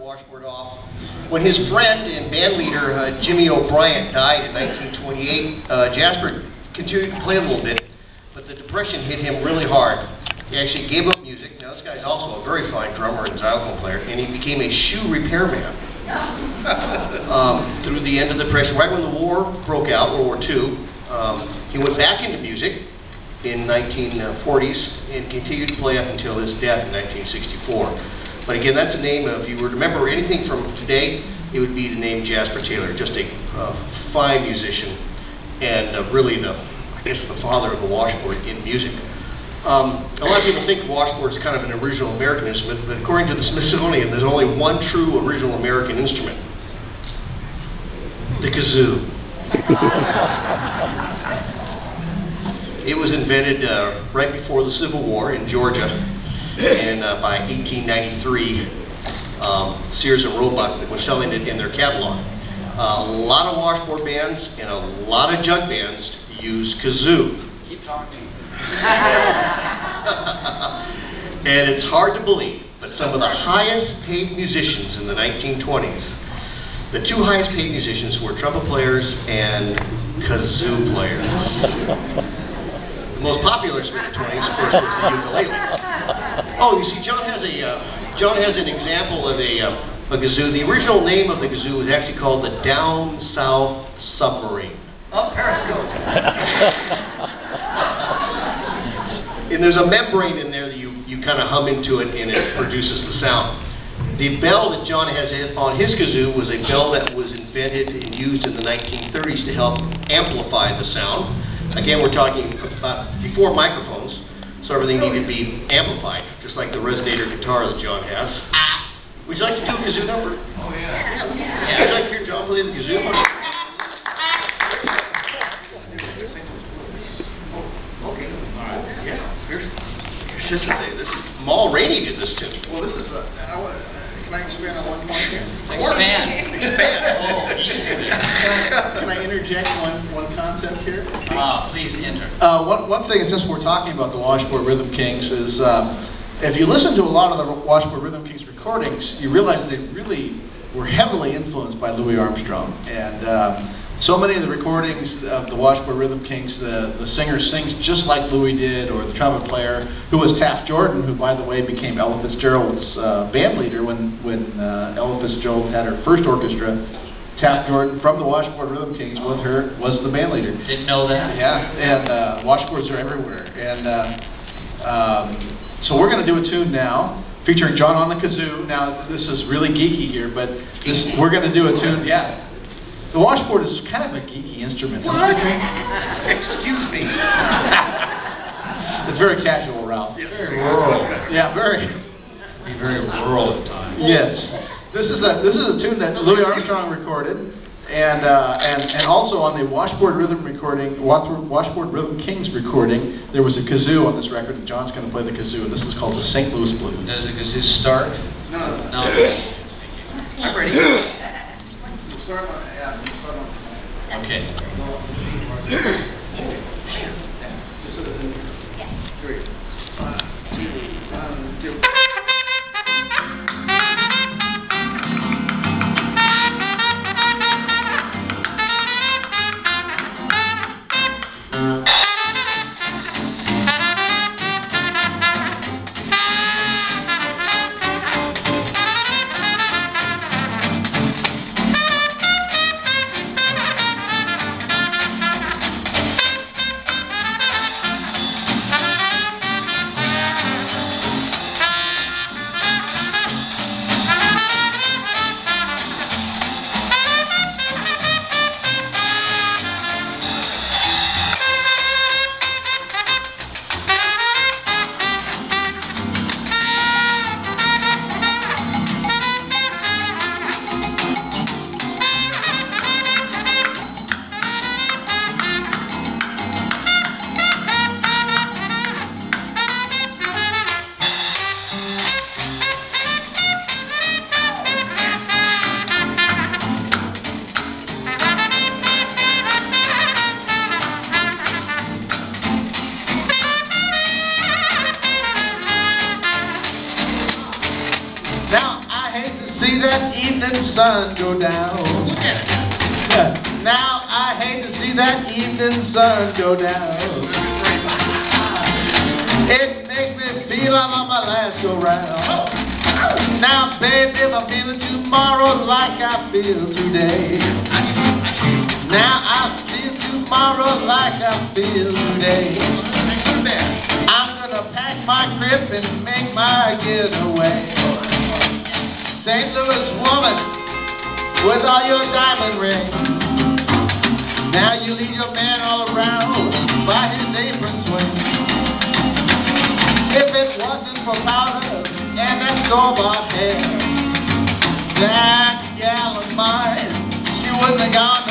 Washboard off. When his friend and band leader, Jimmy O'Brien, died in 1928, Jasper continued to play a little bit, but the Depression hit him really hard. He actually gave up music. Now, this guy's also a very fine drummer and xylophone player, and he became a shoe repairman through the end of the Depression. Right when the war broke out, World War II, he went back into music in 1940s and continued to play up until his death in 1964. But again, that's a name, if you were to remember anything from today, it would be the name Jasper Taylor, just a fine musician and really the father of the washboard in music. A lot of people think washboard is kind of an original American instrument, but according to the Smithsonian, there's only one true original American instrument: the kazoo. It was invented right before the Civil War in Georgia, and by 1893, Sears and Roebuck were selling it in their catalog. A lot of washboard bands and a lot of jug bands use kazoo. Keep talking. And it's hard to believe, but some of the highest paid musicians in the 1920s, the two highest paid musicians were trumpet players and kazoo players. The most popular instrument in the 20s, of course, was the ukulele. Oh, you see, John has an example of a kazoo. The original name of the kazoo was actually called the Down South Submarine. Oh, Periscope. And there's a membrane in there that you kind of hum into it and it produces the sound. The bell that John has on his kazoo was a bell that was invented and used in the 1930s to help amplify the sound. Again, we're talking about before microphones, so everything needed to be amplified, just like the resonator guitar that John has. Would you like to do a kazoo number? Oh, yeah. Would you like to hear John play the kazoo? Okay. Yeah. Here's Sister Day. Mal Rainey did this too. Well, this is can I expand on one point here? Expand. Can I interject one concept here? Please enter. One thing, since we're talking about the Washboard Rhythm Kings, is if you listen to a lot of the Washboard Rhythm Kings recordings, you realize they really were heavily influenced by Louis Armstrong. And so many of the recordings of the Washboard Rhythm Kings, the singer sings just like Louis did, or the trumpet player, who was Taft Jordan, who, by the way, became Ella Fitzgerald's band leader when Ella Fitzgerald had her first orchestra. Taft Jordan from the Washboard Rhythm Kings was the band leader. Didn't know that. Yeah, and washboards are everywhere. And so we're going to do a tune now featuring John on the kazoo. Now, this is really geeky here, but we're going to do a tune, yeah. The washboard is kind of a geeky instrument. What? Excuse me. It's very casual, Ralph. Yeah, very rural. Yeah, very rural at times. Yes. This is a tune that Louis Armstrong recorded, and also on the Washboard Rhythm recording, Washboard Rhythm Kings recording, there was a kazoo on this record, and John's going to play the kazoo, and this is called the St. Louis Blues. Does the kazoo start? No. I'm ready. Start on. Okay. Great. 1, 2. that evening sun go down. Now I hate to see that evening sun go down. It makes me feel I'm on my last go round. Now baby, if I'm feeling tomorrow like I feel today. Now I feel tomorrow like I feel today. I'm gonna pack my grip and make my getaway. St. Louis woman, with all your diamond rings. Now you lead your man all around by his apron swing. If it wasn't for powder and that store-bought hair, that gal of mine, she wouldn't have gone